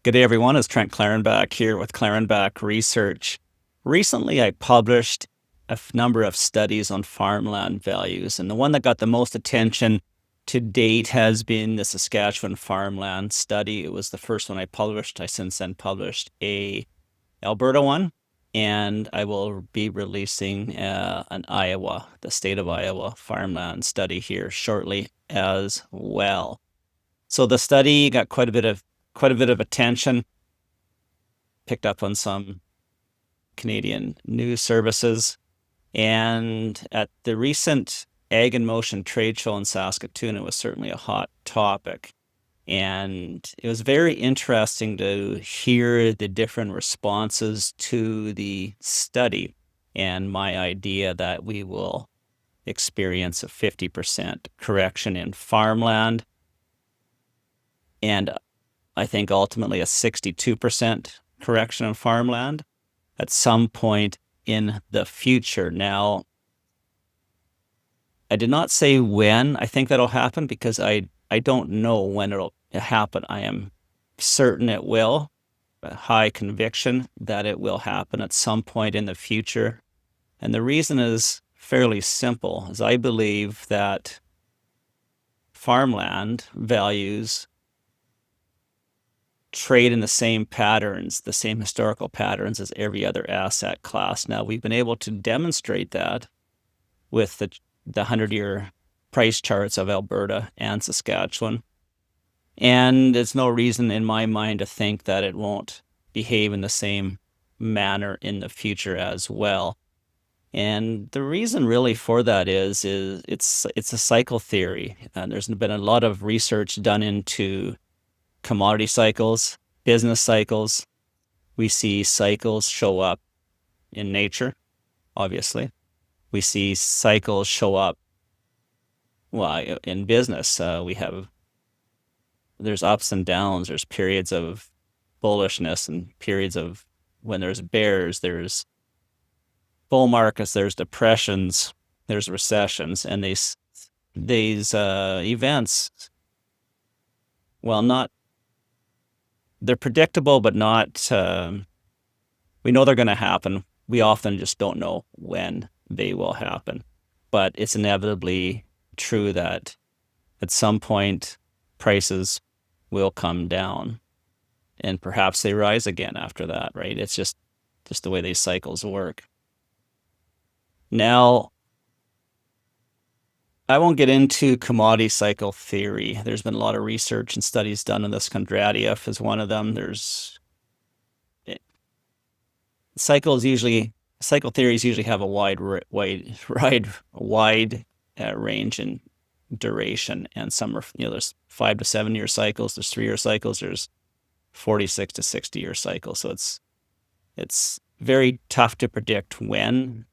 Good day, everyone. It's Trent Klarenbach here with Klarenbach Research. Recently, I published a number of studies on farmland values, and the one that got the most attention to date has been the Saskatchewan farmland study. It was the first one I published. I since then published a Alberta one, and I will be releasing the state of Iowa farmland study here shortly as well. So the study got quite a bit of attention, picked up on some Canadian news services, and at the recent Ag in Motion trade show in Saskatoon, it was certainly a hot topic. And it was very interesting to hear the different responses to the study and my idea that we will experience a 50% correction in farmland, and I think ultimately a 62% correction in farmland at some point in the future. Now, I did not say when I think that'll happen because I don't know when it'll happen. I am certain it will, a high conviction that it will happen at some point in the future. And the reason is fairly simple, is I believe that farmland values trade in the same patterns, the same historical patterns as every other asset class. Now, we've been able to demonstrate that with the 100-year price charts of Alberta and Saskatchewan. And there's no reason in my mind to think that it won't behave in the same manner in the future as well. And the reason really for that is it's a cycle theory. And there's been a lot of research done into commodity cycles, business cycles. We see cycles show up in nature, obviously. We see cycles show up, well, in business. There's ups and downs. There's periods of bullishness and periods of when there's bears, there's bull markets, there's depressions, there's recessions, and these events, well, they're predictable, but not, we know they're going to happen. We often just don't know when they will happen. But it's inevitably true that at some point prices will come down and perhaps they rise again after that, right? It's just the way these cycles work. Now, I won't get into commodity cycle theory. There's been a lot of research and studies done on this. Kondratiev is one of them. Cycle theories usually have a wide range in duration, and some are, there's 5 to 7 year cycles, there's 3 year cycles, there's 46 to 60 year cycles. So it's very tough to predict when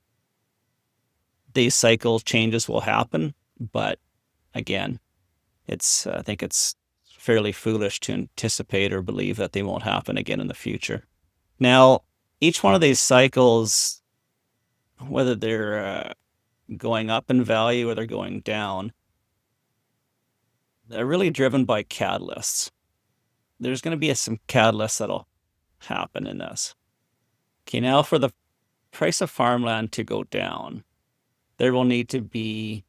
these cycle changes will happen. But again, I think it's fairly foolish to anticipate or believe that they won't happen again in the future. Now, each one of these cycles, whether they're going up in value or they're going down, they're really driven by catalysts. There's going to be some catalysts that'll happen in this. Okay, now for the price of farmland to go down, there will need to be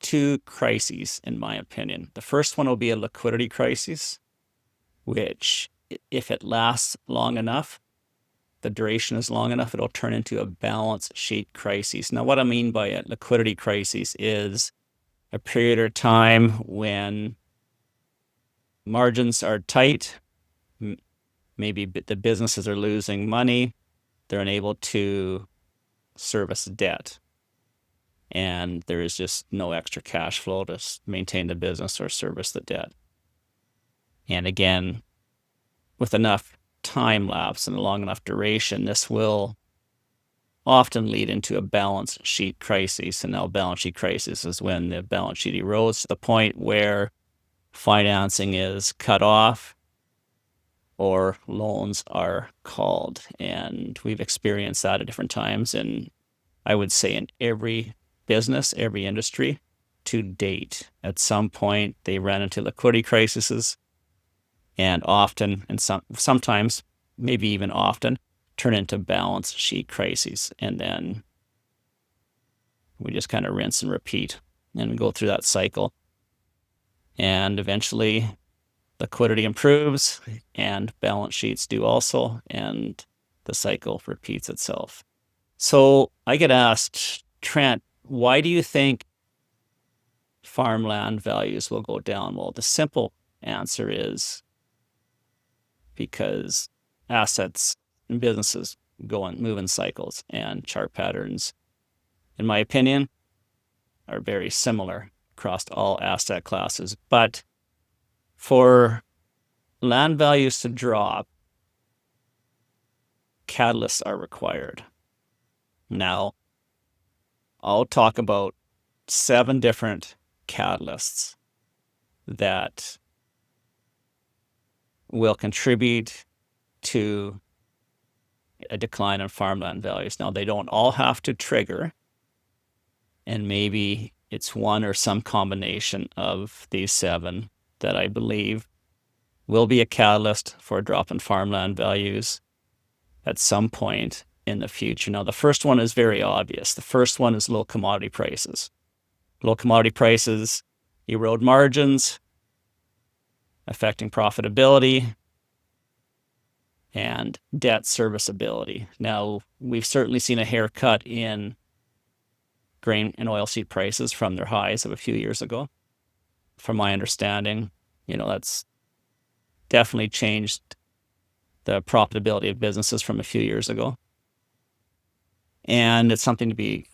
2 crises, in my opinion. The first one will be a liquidity crisis, which, if it lasts long enough, the duration is long enough, it'll turn into a balance sheet crisis. Now, what I mean by a liquidity crisis is a period of time when margins are tight, maybe the businesses are losing money, they're unable to service debt, and there is just no extra cash flow to maintain the business or service the debt. And again, with enough time lapse and a long enough duration, this will often lead into a balance sheet crisis. And now a balance sheet crisis is when the balance sheet erodes to the point where financing is cut off or loans are called. And we've experienced that at different times, and I would say in every business, every industry to date. At some point, they ran into liquidity crises, and often, and sometimes, maybe even often, turn into balance sheet crises. And then we just kind of rinse and repeat and we go through that cycle. And eventually liquidity improves and balance sheets do also, and the cycle repeats itself. So I get asked, Trent, why do you think farmland values will go down? Well, the simple answer is because assets and businesses move in cycles, and chart patterns, in my opinion, are very similar across all asset classes. But for land values to drop, catalysts are required. Now, I'll talk about 7 different catalysts that will contribute to a decline in farmland values. Now, they don't all have to trigger, and maybe it's one or some combination of these 7 that I believe will be a catalyst for a drop in farmland values at some point in the future. Now, the first one is very obvious. The first one is low commodity prices. Low commodity prices erode margins, affecting profitability and debt serviceability. Now, we've certainly seen a haircut in grain and oilseed prices from their highs of a few years ago. From my understanding, that's definitely changed the profitability of businesses from a few years ago. And it's something to be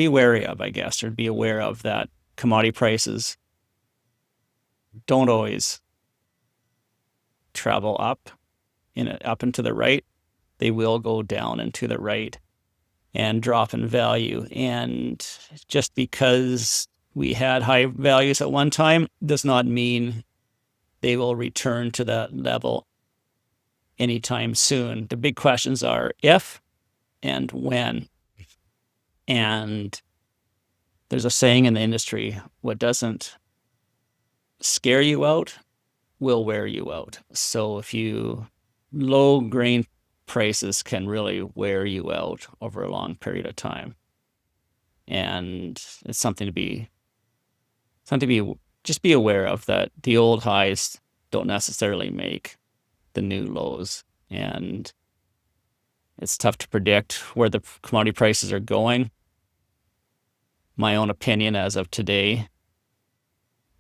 wary of, I guess, or to be aware of, that commodity prices don't always travel up and to the right. They will go down and to the right and drop in value. And just because we had high values at one time does not mean they will return to that level anytime soon. The big questions are if and when. And there's a saying in the industry, what doesn't scare you out will wear you out. So low grain prices can really wear you out over a long period of time. And it's something to be just be aware of, that the old highs don't necessarily make the new lows. And it's tough to predict where the commodity prices are going. My own opinion as of today,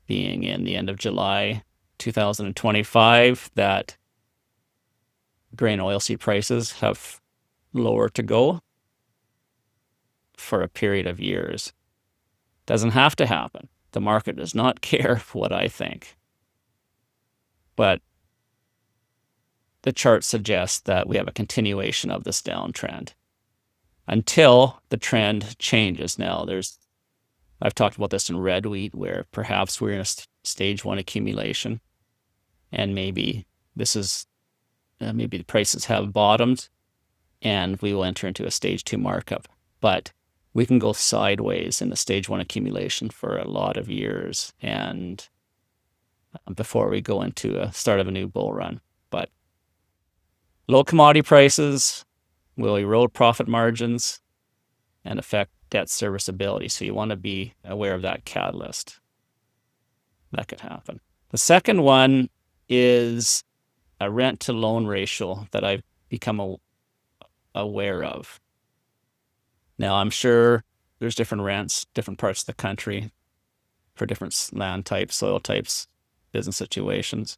being in the end of July 2025, that grain oilseed prices have lower to go for a period of years. Doesn't have to happen. The market does not care what I think. But the chart suggests that we have a continuation of this downtrend until the trend changes. Now, I've talked about this in red wheat, where perhaps we're in a stage 1 accumulation, and maybe maybe the prices have bottomed and we will enter into a stage 2 markup. But we can go sideways in the stage 1 accumulation for a lot of years, and before we go into a start of a new bull run. But low commodity prices will erode profit margins and affect debt serviceability. So you want to be aware of that catalyst. That could happen. The second one is a rent to loan ratio that I've become aware of. Now, I'm sure there's different rents, different parts of the country for different land types, soil types, business situations.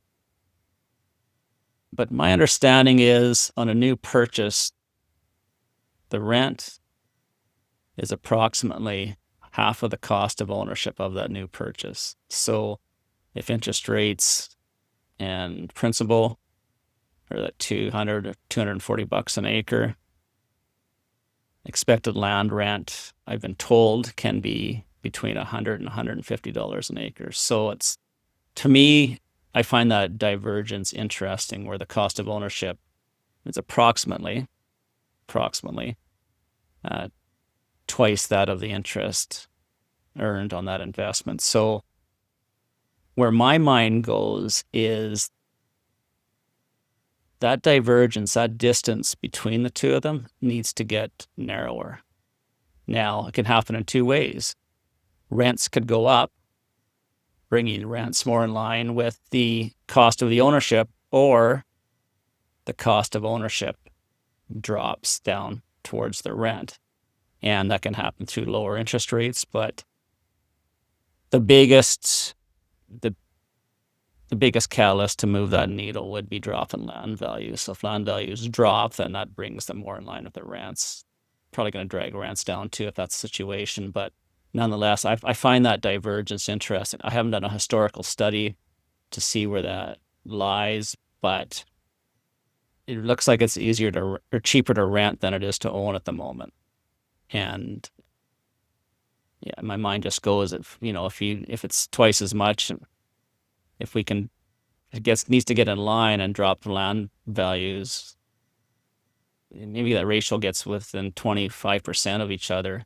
But my understanding is on a new purchase, the rent is approximately half of the cost of ownership of that new purchase. So if interest rates and principal are at $200 or $240 an acre, expected land rent, I've been told, can be between $100 and $150 an acre. So to me, I find that divergence interesting, where the cost of ownership is approximately twice that of the interest earned on that investment. So where my mind goes is that divergence, that distance between the two of them needs to get narrower. Now, it can happen in two ways. Rents could go up, bringing rents more in line with the cost of the ownership, or the cost of ownership drops down towards the rent. And that can happen through lower interest rates. But the biggest catalyst to move that needle would be drop in land values. So if land values drop, then that brings them more in line with the rents. Probably going to drag rents down too if that's the situation. But nonetheless, I find that divergence interesting. I haven't done a historical study to see where that lies, but it looks like it's easier to or cheaper to rent than it is to own at the moment. And yeah, my mind just goes if it's twice as much, if we can, needs to get in line and drop land values. Maybe that ratio gets within 25% of each other.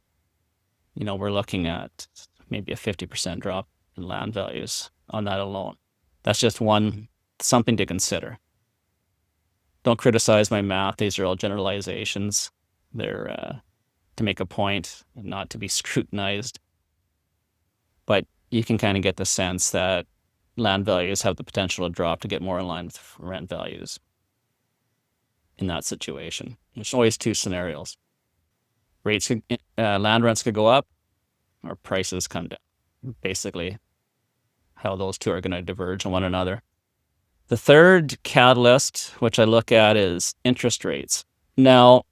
We're looking at maybe a 50% drop in land values on that alone. That's just something to consider. Don't criticize my math. These are all generalizations. They're to make a point and not to be scrutinized. But you can kind of get the sense that land values have the potential to drop to get more in line with rent values in that situation. There's always two scenarios. Land rents could go up or prices come down. Basically, how those two are going to diverge on one another. The third catalyst, which I look at, is interest rates. Now,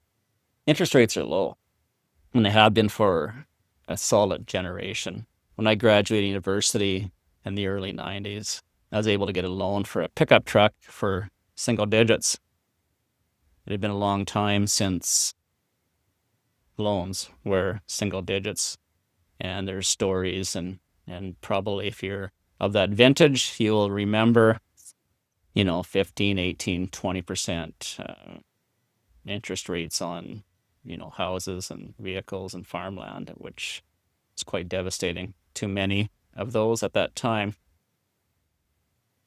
interest rates are low, and they have been for a solid generation. When I graduated university in the early 90s, I was able to get a loan for a pickup truck for single digits. It had been a long time since loans were single digits, and there's stories, and probably if you're of that vintage, you'll remember 15, 18, 20% interest rates on houses and vehicles and farmland, which is quite devastating to many of those at that time.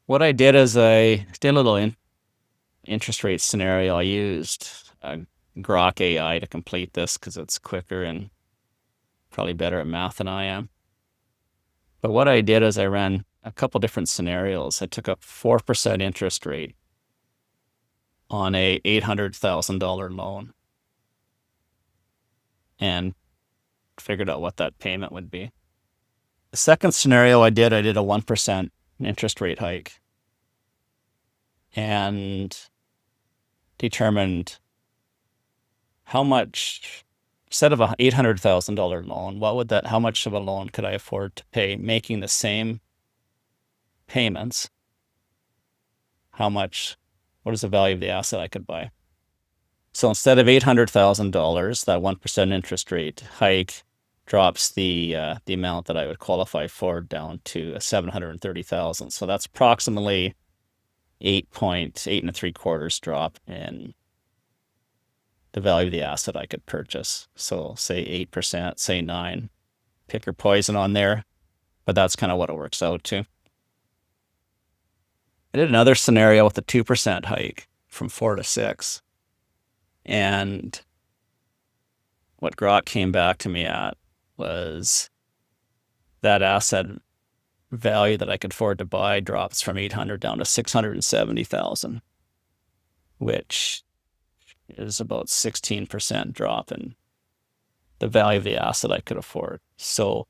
What I did is I did a little interest rate scenario. I used Grok AI to complete this because it's quicker and probably better at math than I am. But what I did is I ran a couple different scenarios. I took a 4% interest rate on a $800,000 loan and figured out what that payment would be. The second scenario I did a 1% interest rate hike and determined how much, instead of a $800,000 loan, how much of a loan could I afford to pay making the same payments? What is the value of the asset I could buy? So instead of $800,000, that 1% interest rate hike drops the amount that I would qualify for down to $730,000. So that's approximately 8.3 drop in the value of the asset I could purchase. So say 8%, say 9, pick your poison on there, but that's kind of what it works out to. I did another scenario with a 2% hike from 4 to 6. And what Grok came back to me at was that asset value that I could afford to buy drops from 800 down to 670,000, which is about 16% drop in the value of the asset I could afford. So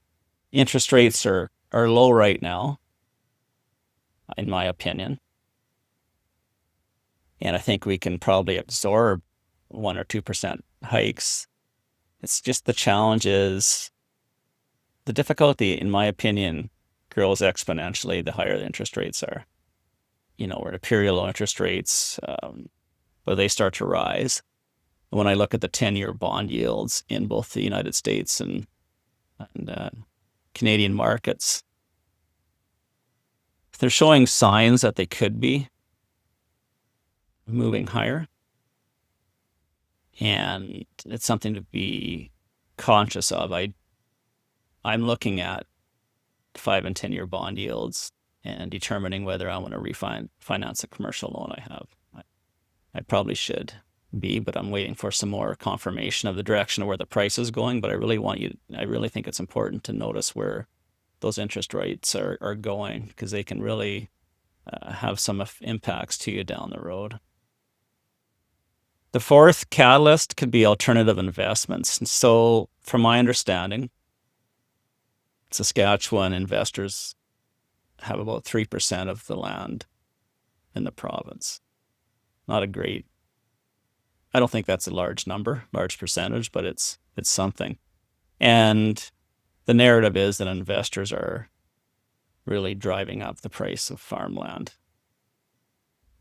interest rates are low right now, in my opinion. And I think we can probably absorb 1 or 2% hikes. It's just the challenge is the difficulty, in my opinion, grows exponentially the higher the interest rates are. We're at a period of low interest rates, but they start to rise. When I look at the 10-year bond yields in both the United States and Canadian markets, they're showing signs that they could be moving higher. And it's something to be conscious of. I'm looking at 5 and 10-year bond yields and determining whether I want to finance a commercial loan I have. I probably should be, but I'm waiting for some more confirmation of the direction of where the price is going. But I really think it's important to notice where those interest rates are going, because they can really have some impacts to you down the road. The fourth catalyst could be alternative investments. And so, from my understanding, Saskatchewan investors have about 3% of the land in the province. Not a great, I don't think that's a large percentage, but it's something. And the narrative is that investors are really driving up the price of farmland.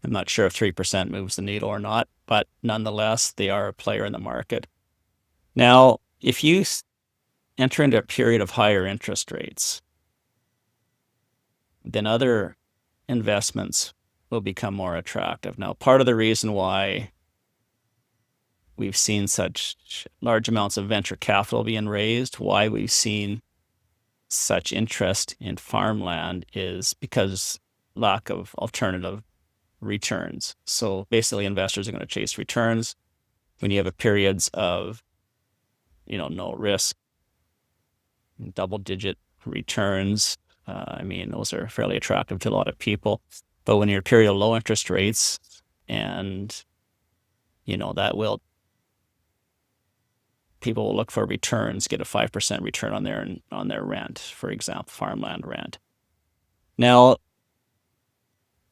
I'm not sure if 3% moves the needle or not, but nonetheless, they are a player in the market. Now, if you enter into a period of higher interest rates, then other investments will become more attractive. Now, part of the reason why we've seen such large amounts of venture capital being raised, why we've seen such interest in farmland, is because lack of alternative returns. So basically, investors are going to chase returns. When you have periods of, no risk, double-digit returns, those are fairly attractive to a lot of people. But when you're a period of low interest rates, and people will look for returns, get a 5% return on their rent, for example, farmland rent. Now,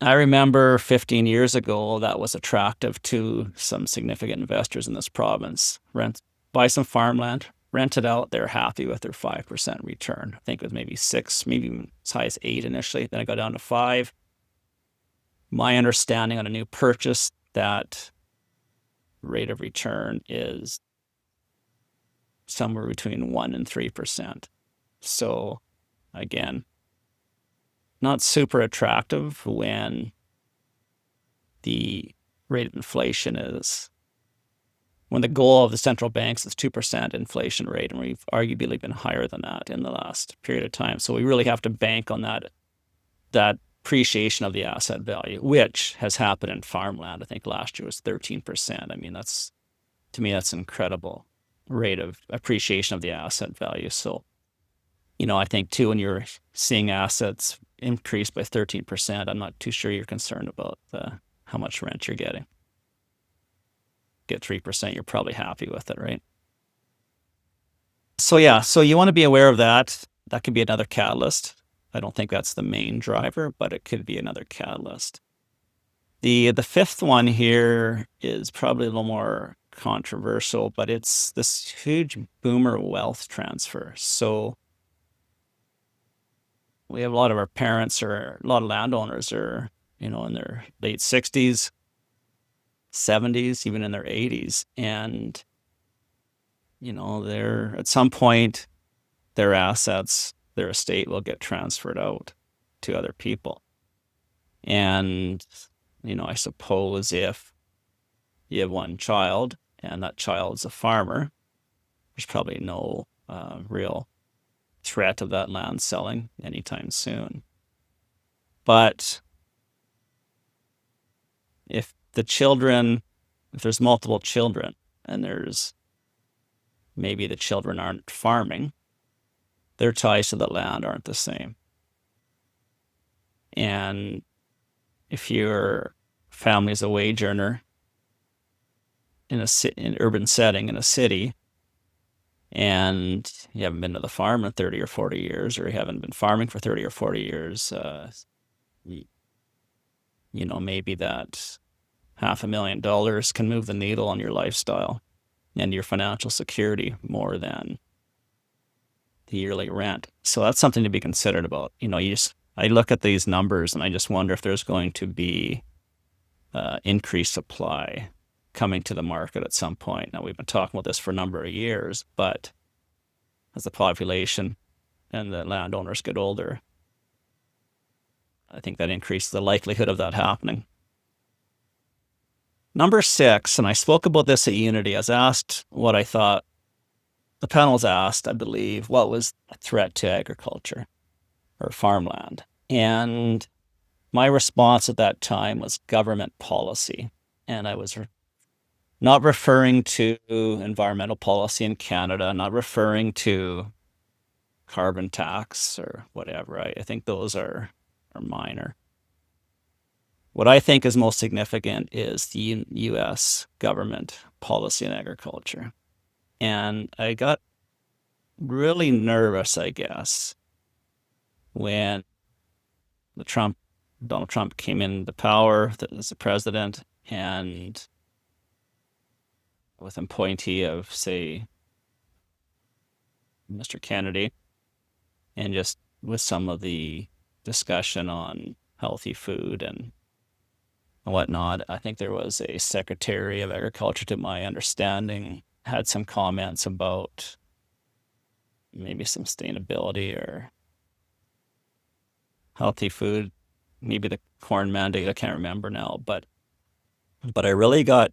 I remember 15 years ago that was attractive to some significant investors in this province. Buy some farmland, rent it out. They're happy with their 5% return. I think it was maybe 6, maybe even as high as 8 initially. Then it got down to 5. My understanding on a new purchase, that rate of return is somewhere between 1% and 3%. So again, not super attractive when the rate of inflation when the goal of the central banks is 2% inflation rate, and we've arguably been higher than that in the last period of time. So we really have to bank on that appreciation of the asset value, which has happened in farmland. I think last year was 13%. To me, that's an incredible rate of appreciation of the asset value. So, I think too, when you're seeing assets increase by 13%, I'm not too sure you're concerned about how much rent you're getting. Get 3%, you're probably happy with it, right? So yeah, so you want to be aware of that. That could be another catalyst. I don't think that's the main driver, but it could be another catalyst. The fifth one here is probably a little more controversial, but it's this huge boomer wealth transfer. So we have a lot of our parents, or a lot of landowners are, in their late 60s, 70s, even in their 80s. And, they're at some point, their assets, their estate will get transferred out to other people. And, I suppose if you have one child and that child's a farmer, there's probably no real threat of that land selling anytime soon. But if there's multiple children, and maybe the children aren't farming, their ties to the land aren't the same. And if your family is a wage earner in an urban setting in a city, and you haven't been to the farm in 30 or 40 years, or you haven't been farming for 30 or 40 years, maybe that $500,000 can move the needle on your lifestyle and your financial security more than the yearly rent. So that's something to be considered about. I look at these numbers and I just wonder if there's going to be increased supply coming to the market at some point. Now, we've been talking about this for a number of years, but as the population and the landowners get older, I think that increases the likelihood of that happening. Number 6, and I spoke about this at Unity. I was asked what I thought. The panel was asked, I believe, what was a threat to agriculture or farmland. And my response at that time was government policy. And I was not referring to environmental policy in Canada, not referring to carbon tax or whatever. I think those are minor. What I think is most significant is the US government policy in agriculture. And I got really nervous, I guess, when Donald Trump came into power as the president, and with appointee of, say, Mr. Kennedy, and just with some of the discussion on healthy food and whatnot. I think there was a Secretary of Agriculture, to my understanding, had some comments about maybe some sustainability or healthy food, maybe the corn mandate. I can't remember now, but I really got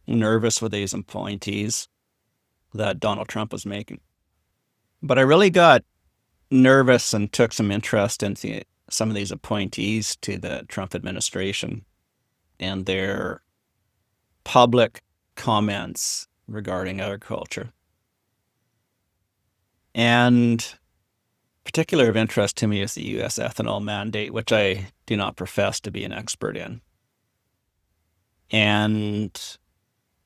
nervous with these appointees that Donald Trump was making. But I really got nervous and took some interest in some of these appointees to the Trump administration and their public comments regarding agriculture. And particular of interest to me is the U.S. ethanol mandate, which I do not profess to be an expert in. And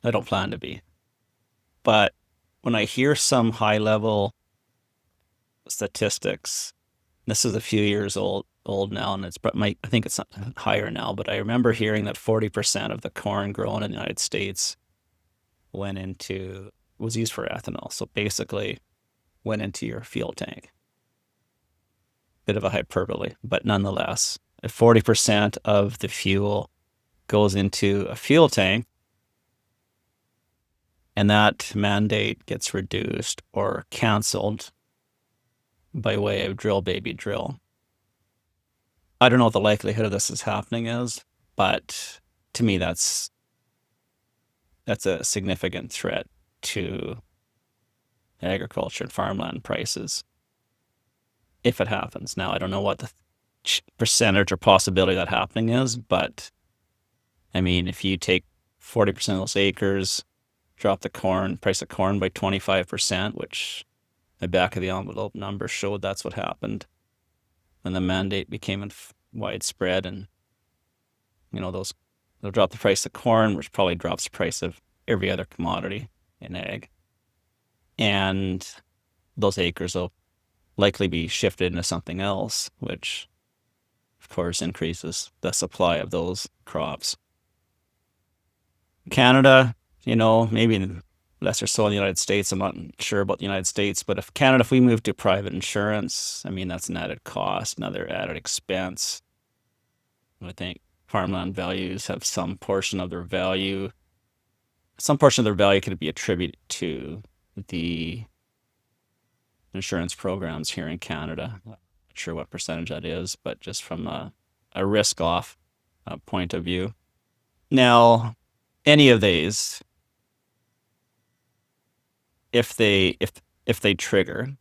I don't plan to be. But when I hear some high-level statistics, this is a few years old now, and I think it's higher now, but I remember hearing that 40% of the corn grown in the United States was used for ethanol. So basically went into your fuel tank. Bit of a hyperbole, but nonetheless, if 40% of the fuel goes into a fuel tank and that mandate gets reduced or canceled by way of drill baby drill, I don't know what the likelihood of this is happening is, but to me that's a significant threat to agriculture and farmland prices if it happens. Now, I don't know what the percentage or possibility of that happening is, but I mean, if you take 40% of those acres, drop the price of corn by 25%, which my back of the envelope number showed that's what happened when the mandate became widespread, and they'll drop the price of corn, which probably drops the price of every other commodity in ag. And those acres will likely be shifted into something else, which of course increases the supply of those crops. Canada, maybe lesser so in the United States. I'm not sure about the United States, but if we move to private insurance, I mean, that's an added cost, another added expense. I think farmland values have some portion of their value could be attributed to the insurance programs here in Canada. I'm not sure what percentage that is, but just from a risk off point of view. Now, any of these, if they trigger,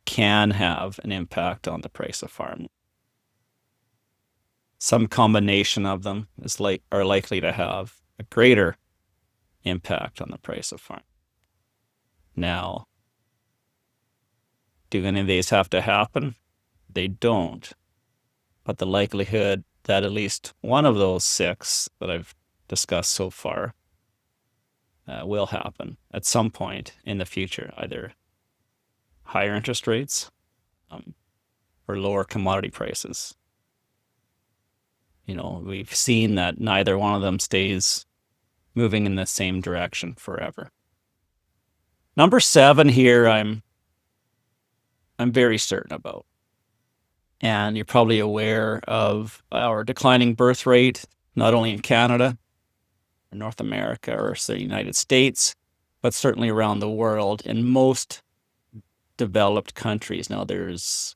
can have an impact on the price of farm. Some combination of them are likely to have a greater impact on the price of farm. Now, do any of these have to happen? They don't. But the likelihood that at least one of those 6 that I've discussed so far will happen at some point in the future, either higher interest rates or lower commodity prices. We've seen that neither one of them stays moving in the same direction forever. Number 7 here, I'm very certain about. And you're probably aware of our declining birth rate, not only in Canada, or North America, or the United States, but certainly around the world in most developed countries. Now, there's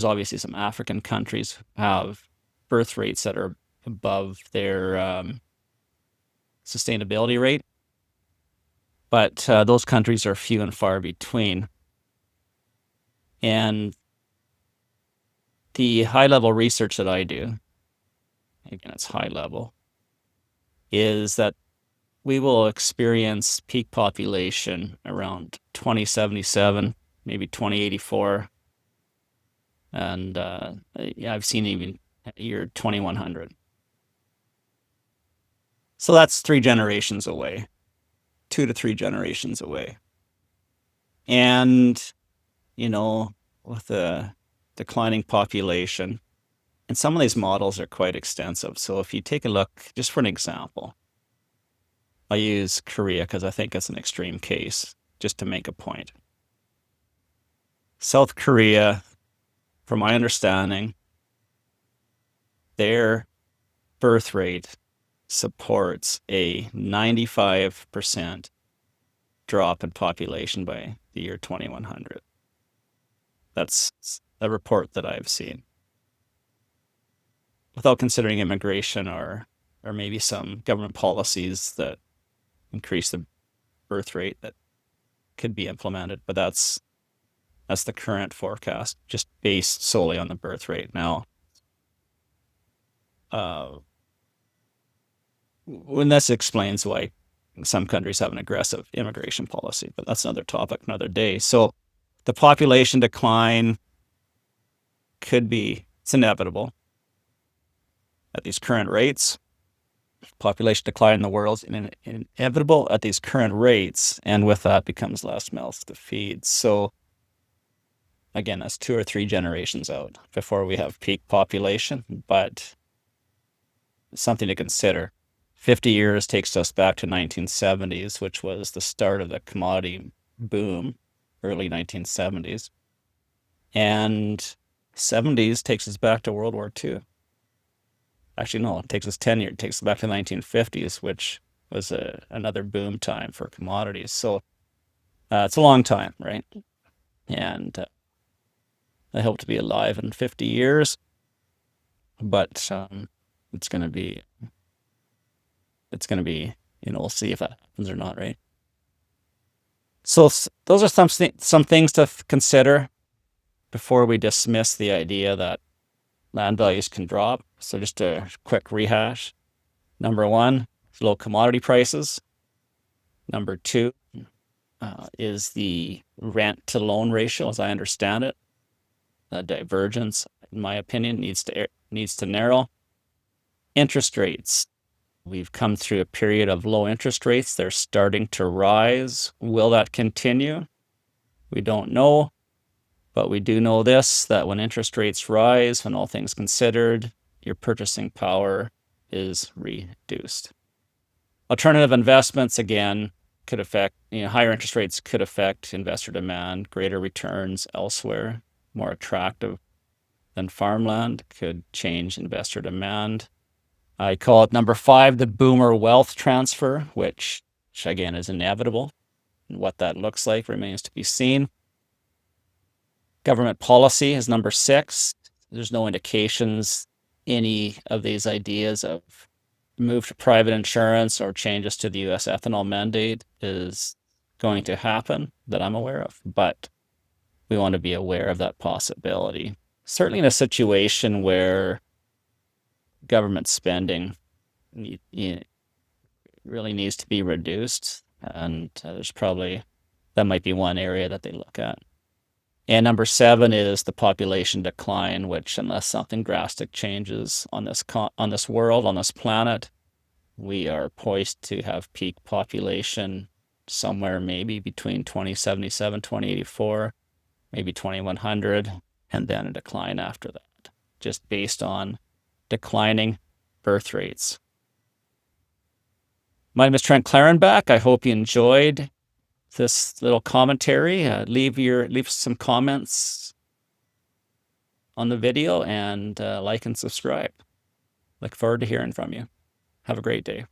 obviously some African countries who have birth rates that are above their sustainability rate, but those countries are few and far between. And the high-level research that I do, again, it's high level, is that we will experience peak population around 2077, maybe 2084. And yeah, I've seen even year 2100. So that's 3 generations away, 2 to 3 generations away. And, with the declining population, and some of these models are quite extensive. So if you take a look, just for an example, I use Korea because I think it's an extreme case, just to make a point. South Korea, from my understanding, their birth rate supports a 95% drop in population by the year 2100. That's a report that I've seen. Without considering immigration or maybe some government policies that increase the birth rate that could be implemented, but that's the current forecast, just based solely on the birth rate. Now, when this explains why some countries have an aggressive immigration policy, but that's another topic, another day. So the population decline it's inevitable at these current rates. Population decline in the world is inevitable at these current rates, and with that becomes less mouths to feed. So again, that's 2 or 3 generations out before we have peak population, but something to consider. 50 years takes us back to 1970s, which was the start of the commodity boom, early 1970s. And 70s takes us back to World War II. Actually, no, it takes us 10 years. It takes us back to the 1950s, which was another boom time for commodities. So it's a long time, right? And I hope to be alive in 50 years, but it's going to be, we'll see if that happens or not, right? So those are some things to consider before we dismiss the idea that land values can drop. So just a quick rehash. Number 1, low commodity prices. Number 2 is the rent to loan ratio, as I understand it. The divergence, in my opinion, needs to narrow. Interest rates. We've come through a period of low interest rates. They're starting to rise. Will that continue? We don't know. But we do know this, that when interest rates rise, when all things considered, your purchasing power is reduced. Alternative investments, again, could affect, higher interest rates could affect investor demand, greater returns elsewhere, more attractive than farmland, could change investor demand. I call it number 5, the boomer wealth transfer, which again is inevitable. And what that looks like remains to be seen. Government policy is number 6. There's no indications any of these ideas of move to private insurance or changes to the U.S. ethanol mandate is going to happen that I'm aware of, but we want to be aware of that possibility. Certainly in a situation where government spending really needs to be reduced, and that might be one area that they look at. And number 7 is the population decline, which unless something drastic changes on this world, on this planet, we are poised to have peak population somewhere maybe between 2077, 2084, maybe 2100, and then a decline after that, just based on declining birth rates. My name is Trent Klarenbach. I hope you enjoyed this little commentary. Leave some comments on the video and like and subscribe. Look forward to hearing from you. Have a great day.